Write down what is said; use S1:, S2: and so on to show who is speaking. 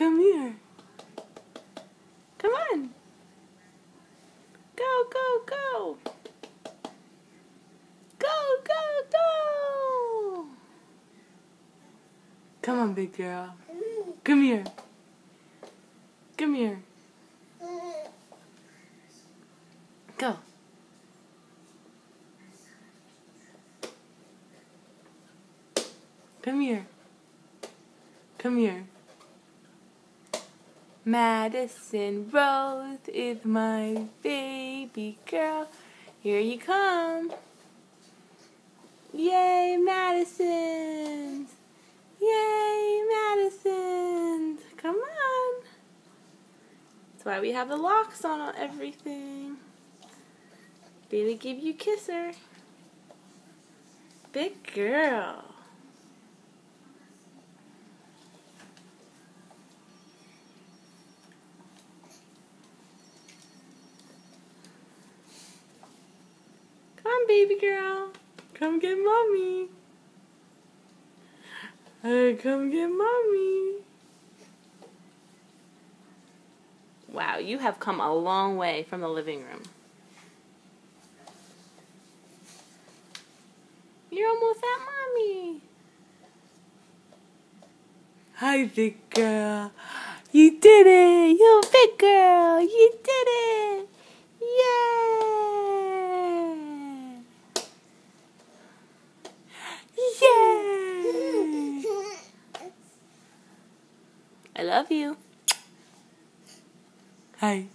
S1: Come here. Come on. Go, go, go. Go, go, go. Come on, big girl. Come here. Come here. Go. Come here. Come here. Madison Rose is my baby girl. Here you come. Yay, Madison! Yay, Madison! Come on. That's why we have the locks on everything. Baby, give you a kisser. Big girl. Come on, baby girl. Come get mommy. Hey, come get mommy. Wow, you have come a long way from the living room. You're almost at mommy. Hi, big girl. You did it. You're a big girl. You did it. Yay. Yay. I love you. Hi.